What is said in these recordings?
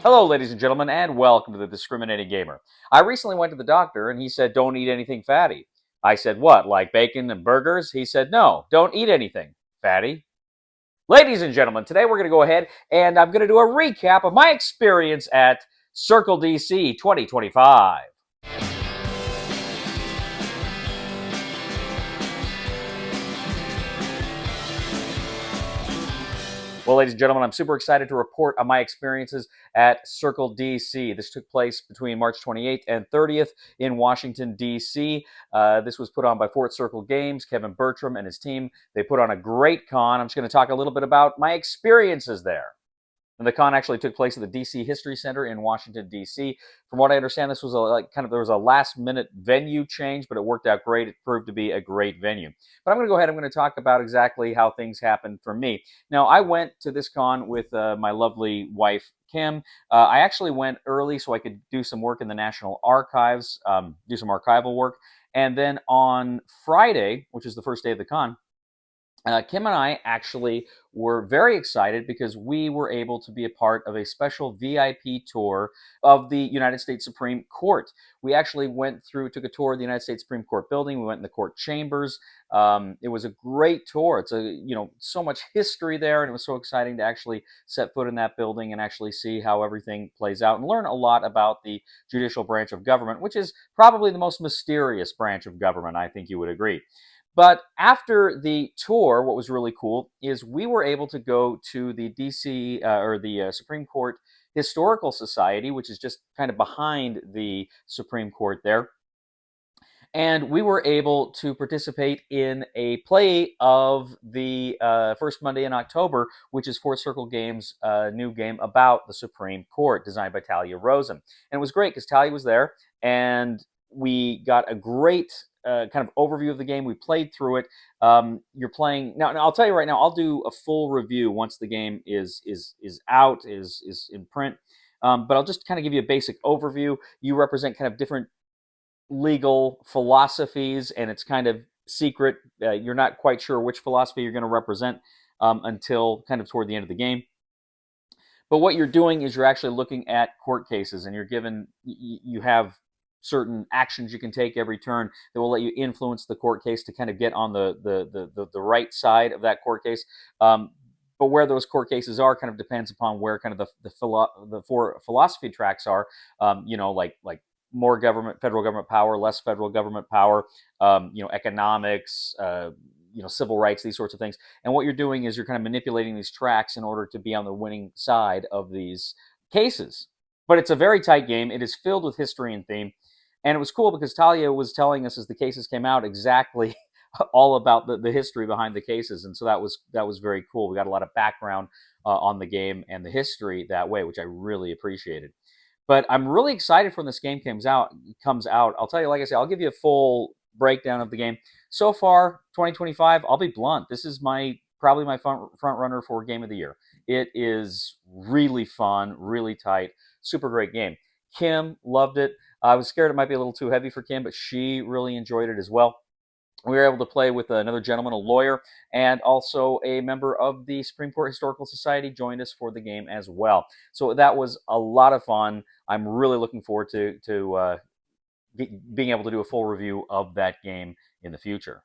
Hello, ladies and gentlemen, and welcome to the Discriminating Gamer. I recently went to the doctor and he said, don't eat anything fatty. I said, what, like bacon and burgers? He said, no, don't eat anything fatty. Ladies and gentlemen, today we're going to go ahead and I'm going to do a recap of my experience at Circle DC 2025. Well, ladies and gentlemen, I'm super excited to report on my experiences at Circle DC. This took place between March 28th and 30th in Washington, DC. This was put on by Fort Circle Games, Kevin Bertram and his team. They put on a great con. I'm just going to talk a little bit about my experiences there. And the con actually took place at the DC History Center in Washington, D.C. From what I understand, this was there was a last-minute venue change, but it worked out great. It proved to be a great venue. But I'm going to go ahead. I'm going to talk about exactly how things happened for me. Now, I went to this con with my lovely wife, Kim. I actually went early so I could do some work in the National Archives, do some archival work. And then on Friday, which is the first day of the con, Kim and I actually were very excited because we were able to be a part of a special VIP tour of the United States Supreme Court. We actually took a tour of the United States Supreme Court building. We went in the court chambers. It was a great tour. It's so much history there, and it was so exciting to actually set foot in that building and actually see how everything plays out and learn a lot about the judicial branch of government, which is probably the most mysterious branch of government, I think you would agree. But after the tour, what was really cool is we were able to go to the DC or the Supreme Court Historical Society, which is just kind of behind the Supreme Court there. And we were able to participate in a play of the first Monday in October, which is Fort Circle Games' new game about the Supreme Court, designed by Talia Rosen. And it was great because Talia was there, and we got a great kind of overview of the game. We played through it. You're playing now. I'll tell you right now. I'll do a full review once the game is out, is in print. But I'll just kind of give you a basic overview. You represent kind of different legal philosophies, and it's kind of secret. You're not quite sure which philosophy you're going to represent until kind of toward the end of the game. But what you're doing is you're actually looking at court cases, and you have certain actions you can take every turn that will let you influence the court case to kind of get on the right side of that court case. But where those court cases are kind of depends upon where kind of the four philosophy tracks are. Like more government, federal government power, less federal government power, economics, civil rights, these sorts of things. And what you're doing is you're kind of manipulating these tracks in order to be on the winning side of these cases. But it's a very tight game. It is filled with history and theme. And it was cool because Talia was telling us as the cases came out exactly all about the history behind the cases. And so that was very cool. We got a lot of background on the game and the history that way, which I really appreciated. But I'm really excited when this game comes out. I'll tell you, like I said, I'll give you a full breakdown of the game. So far, 2025, I'll be blunt. This is probably my front runner for Game of the Year. It is really fun, really tight, super great game. Kim loved it. I was scared it might be a little too heavy for Kim, but she really enjoyed it as well. We were able to play with another gentleman, a lawyer, and also a member of the Supreme Court Historical Society joined us for the game as well. So that was a lot of fun. I'm really looking forward to being able to do a full review of that game in the future.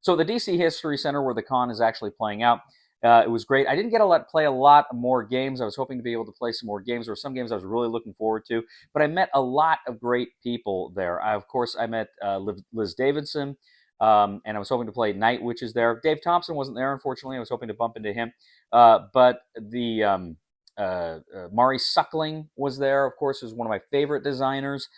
So the DC History Center, where the con is actually playing out, it was great. I didn't get to play a lot more games. I was hoping to be able to play some more games. There were some games I was really looking forward to, but I met a lot of great people there. Of course, I met Liz Davidson, and I was hoping to play Night Witches there. Dave Thompson wasn't there, unfortunately. I was hoping to bump into him. But the Mari Suckling was there, of course, who's one of my favorite designers.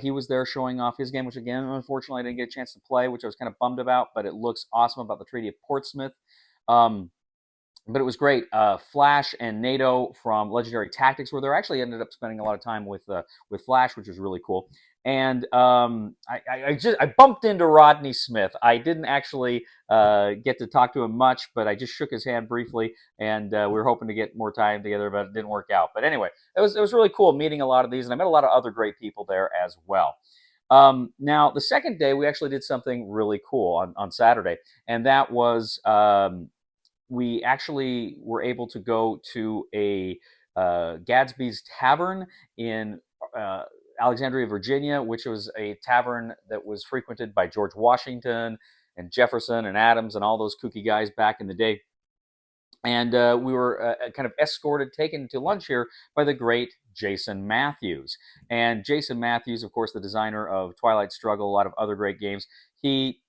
He was there showing off his game, which, again, unfortunately, I didn't get a chance to play, which I was kind of bummed about, but it looks awesome, about the Treaty of Portsmouth. But it was great. Flash and NATO from Legendary Tactics were there. I actually ended up spending a lot of time with Flash, which was really cool. And I bumped into Rodney Smith. I didn't actually get to talk to him much, but I just shook his hand briefly, and we were hoping to get more time together, but it didn't work out. But anyway, it was really cool meeting a lot of these, and I met a lot of other great people there as well. Now, the second day, we actually did something really cool on Saturday, and that was we actually were able to go to a Gadsby's Tavern in Alexandria, Virginia, which was a tavern that was frequented by George Washington and Jefferson and Adams and all those kooky guys back in the day. And we were kind of escorted, taken to lunch here by the great Jason Matthews. And Jason Matthews, of course, the designer of Twilight Struggle, a lot of other great games. He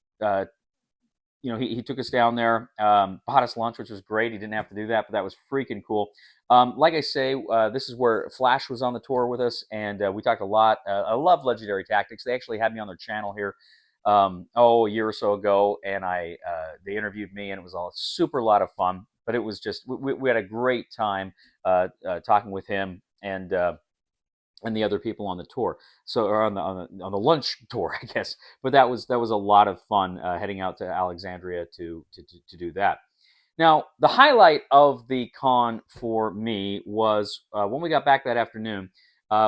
he took us down there, bought us lunch, which was great. He didn't have to do that, but that was freaking cool. Like I say, this is where Flash was on the tour with us, and we talked a lot. I love Legendary Tactics. They actually had me on their channel here, a year or so ago, and they interviewed me, and it was all super lot of fun. But it was just we had a great time talking with him and the other people on the tour, so or on the lunch tour, I guess. But that was a lot of fun heading out to Alexandria to do that. Now, the highlight of the con for me was when we got back that afternoon.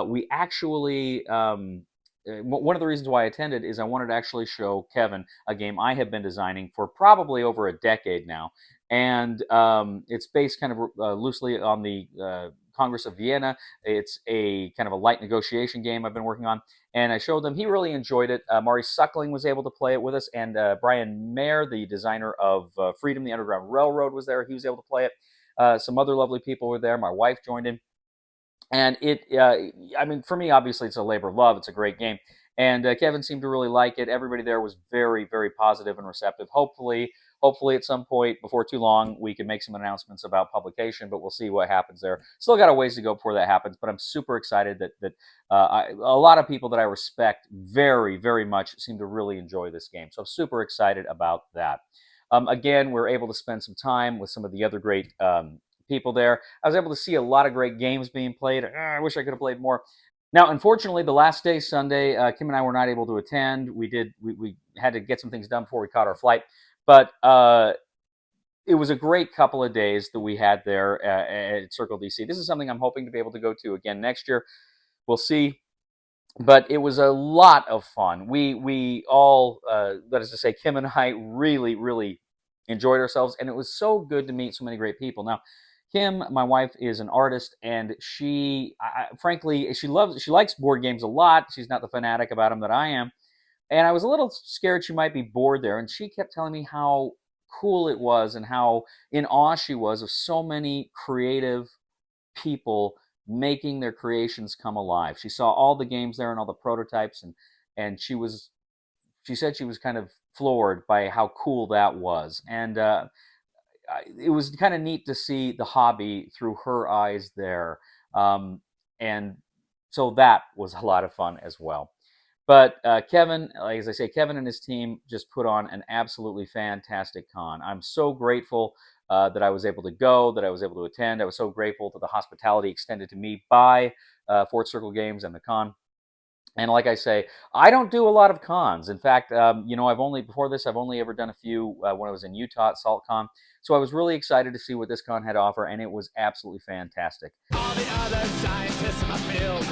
We actually one of the reasons why I attended is I wanted to actually show Kevin a game I have been designing for probably over a decade now, and it's based kind of loosely on the Congress of Vienna. It's a kind of a light negotiation game I've been working on, and I showed them. He really enjoyed it. Mari Suckling was able to play it with us, and Brian Mayer, the designer of Freedom, the Underground Railroad, was there. He was able to play it. Some other lovely people were there. My wife joined in. And I mean, for me, obviously, it's a labor of love. It's a great game. And Kevin seemed to really like it. Everybody there was very, very positive and receptive. Hopefully, at some point before too long, we can make some announcements about publication, but we'll see what happens there. Still got a ways to go before that happens, but I'm super excited that a lot of people that I respect very, very much seem to really enjoy this game. So I'm super excited about that. Again, we're able to spend some time with some of the other great people there. I was able to see a lot of great games being played. I wish I could have played more. Now, unfortunately, the last day, Sunday, Kim and I were not able to attend. We had to get some things done before we caught our flight. But it was a great couple of days that we had there at Circle DC. This is something I'm hoping to be able to go to again next year. We'll see. But it was a lot of fun. We all, that is to say, Kim and I really, really enjoyed ourselves. And it was so good to meet so many great people. Now, Kim, my wife, is an artist, and frankly, she likes board games a lot. She's not the fanatic about them that I am. And I was a little scared she might be bored there. And she kept telling me how cool it was and how in awe she was of so many creative people making their creations come alive. She saw all the games there and all the prototypes, and she said she was kind of floored by how cool that was. And it was kind of neat to see the hobby through her eyes there. And so that was a lot of fun as well. But Kevin, as I say, Kevin and his team just put on an absolutely fantastic con. I'm so grateful that I was able to go, that I was able to attend. I was so grateful to the hospitality extended to me by Fort Circle Games and the con. And like I say, I don't do a lot of cons. In fact, before this, I've only ever done a few when I was in Utah at SaltCon. So I was really excited to see what this con had to offer, and it was absolutely fantastic. All the other scientists in my field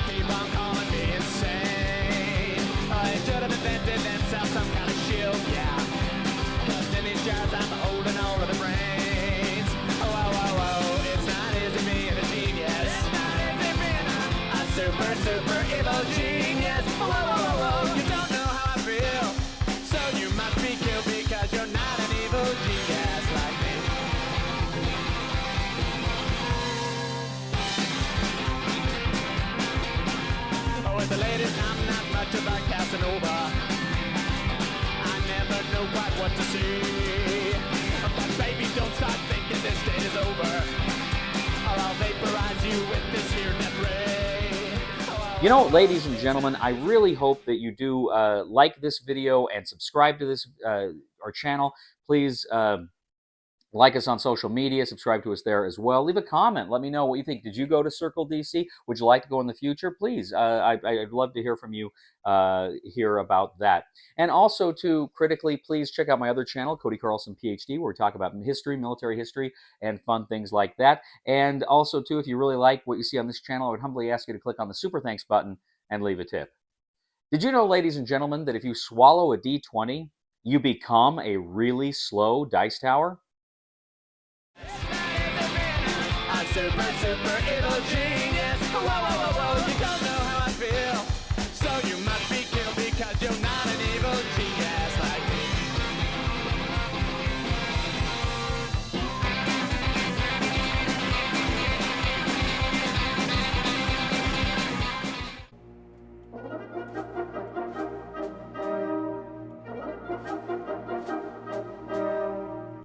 keep on calling me insane. They should have invented themselves some kind of shield, yeah. 'Cause in these jars I'm holding all of the brains. Oh, it's not easy being a genius. It's not easy being a super evil genius. Whoa, you don't know how I feel, so you must be killed because you're not an evil genius like me. Oh, with the ladies, I'm not much of a Casanova. I never know quite what to say. But baby, don't start thinking this day is over, or I'll vaporize you with this here death ray. You know, ladies and gentlemen, I really hope that you do like this video and subscribe to this our channel. Please like us on social media, subscribe to us there as well. Leave a comment. Let me know what you think. Did you go to Circle DC? Would you like to go in the future? Please, I'd love to hear from you here about that. And also, too, critically, please check out my other channel, Cody Carlson, PhD, where we talk about history, military history, and fun things like that. And also, too, if you really like what you see on this channel, I would humbly ask you to click on the Super Thanks button and leave a tip. Did you know, ladies and gentlemen, that if you swallow a D20, you become a really slow dice tower? It's not easy being a super, super evil genius. Whoa, whoa,